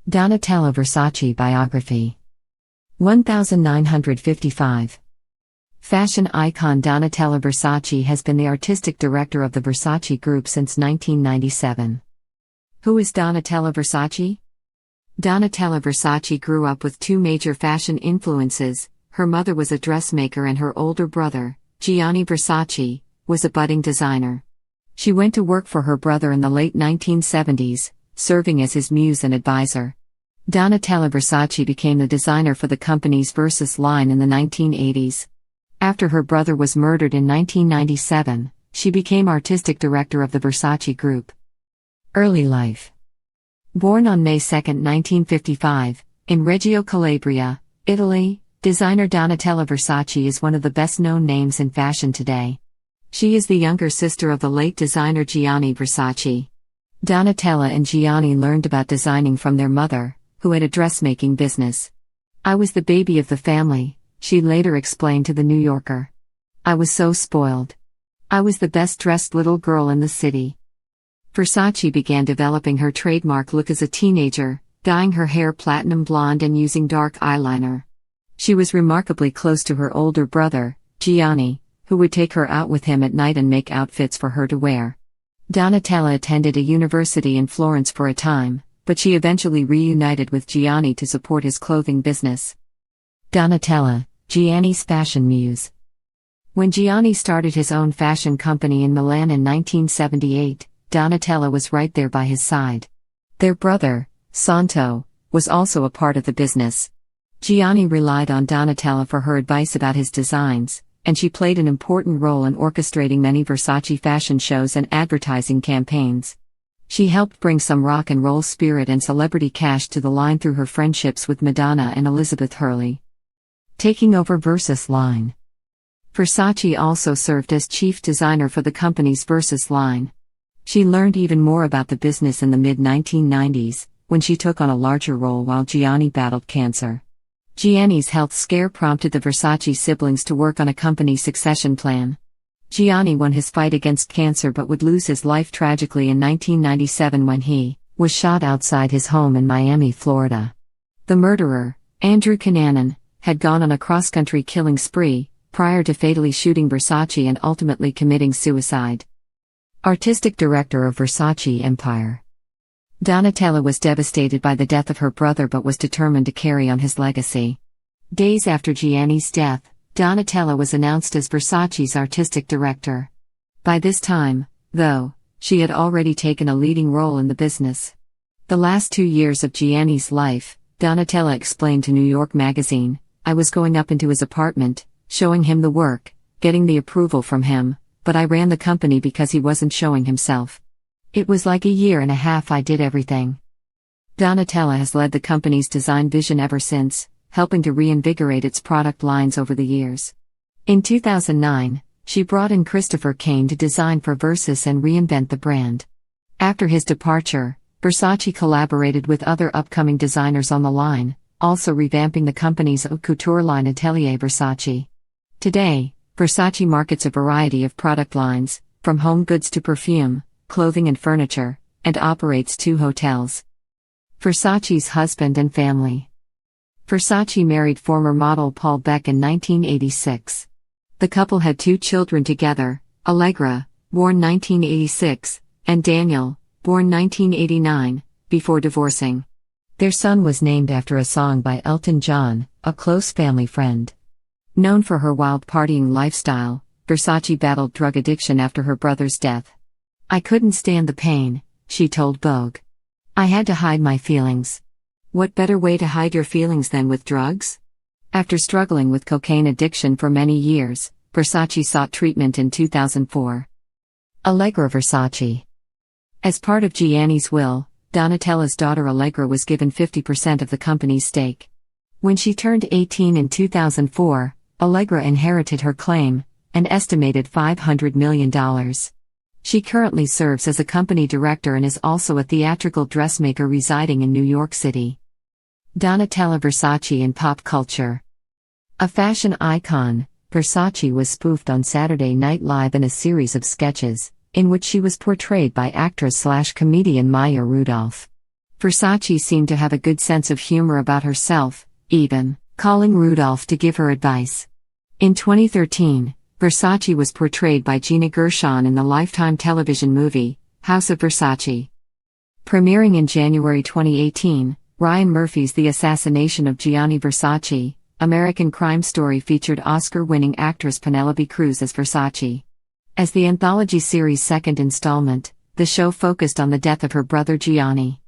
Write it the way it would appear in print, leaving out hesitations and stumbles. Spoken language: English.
Donatella Versace Biography 1955. Fashion icon Donatella Versace has been the artistic director of the Versace Group since 1997. Who is Donatella Versace? Donatella Versace grew up with two major fashion influences. Her mother was a dressmaker and her older brother, Gianni Versace, was a budding designer. She went to work for her brother in the late 1970s, serving as his muse and advisor. Donatella Versace became the designer for the company's Versace line in the 1980s. After her brother was murdered in 1997, she became artistic director of the Versace Group. Early life. Born on May 2, 1955, in Reggio Calabria, Italy, designer Donatella Versace is one of the best-known names in fashion today. She is the younger sister of the late designer Gianni Versace. Donatella and Gianni learned about designing from their mother, who had a dressmaking business. "I was the baby of the family," she later explained to The New Yorker. "I was so spoiled. I was the best-dressed little girl in the city." Versace began developing her trademark look as a teenager, dyeing her hair platinum blonde and using dark eyeliner. She was remarkably close to her older brother, Gianni, who would take her out with him at night and make outfits for her to wear. Donatella attended a university in Florence for a time, but she eventually reunited with Gianni to support his clothing business. Donatella, Gianni's fashion muse. When Gianni started his own fashion company in Milan in 1978, Donatella was right there by his side. Their brother, Santo, was also a part of the business. Gianni relied on Donatella for her advice about his designs, and she played an important role in orchestrating many Versace fashion shows and advertising campaigns. She helped bring some rock and roll spirit and celebrity cash to the line through her friendships with Madonna and Elizabeth Hurley. Taking over Versace line. Versace also served as chief designer for the company's Versace line. She learned even more about the business in the mid-1990s, when she took on a larger role while Gianni battled cancer. Gianni's health scare prompted the Versace siblings to work on a company succession plan. Gianni won his fight against cancer but would lose his life tragically in 1997 when he was shot outside his home in Miami, Florida. The murderer, Andrew Cunanan, had gone on a cross-country killing spree, prior to fatally shooting Versace and ultimately committing suicide. Artistic director of Versace Empire. Donatella was devastated by the death of her brother but was determined to carry on his legacy. Days after Gianni's death, Donatella was announced as Versace's artistic director. By this time, though, she had already taken a leading role in the business. The last 2 years of Gianni's life, Donatella explained to New York Magazine, "I was going up into his apartment, showing him the work, getting the approval from him, but I ran the company because he wasn't showing himself. It was like a year and a half I did everything." Donatella has led the company's design vision ever since, helping to reinvigorate its product lines over the years. In 2009, she brought in Christopher Kane to design for Versace and reinvent the brand. After his departure, Versace collaborated with other upcoming designers on the line, also revamping the company's haute couture line Atelier Versace. Today, Versace markets a variety of product lines, from home goods to perfume, clothing and furniture, and operates 2 hotels. Versace's husband and family. Versace married former model Paul Beck in 1986. The couple had 2 children together, Allegra, born 1986, and Daniel, born 1989, before divorcing. Their son was named after a song by Elton John, a close family friend. Known for her wild partying lifestyle, Versace battled drug addiction after her brother's death. "I couldn't stand the pain," she told Vogue. "I had to hide my feelings." What better way to hide your feelings than with drugs? After struggling with cocaine addiction for many years, Versace sought treatment in 2004. Allegra Versace. As part of Gianni's will, Donatella's daughter Allegra was given 50% of the company's stake. When she turned 18 in 2004, Allegra inherited her claim, an estimated $500 million. She currently serves as a company director and is also a theatrical dressmaker residing in New York City. Donatella Versace in pop culture. A fashion icon, Versace was spoofed on Saturday Night Live in a series of sketches, in which she was portrayed by actress/comedian Maya Rudolph. Versace seemed to have a good sense of humor about herself, even calling Rudolph to give her advice. In 2013, Versace was portrayed by Gina Gershon in the Lifetime television movie, House of Versace. Premiering in January 2018, Ryan Murphy's The Assassination of Gianni Versace, American crime story featured Oscar-winning actress Penelope Cruz as Versace. As the anthology series' second installment, the show focused on the death of her brother Gianni.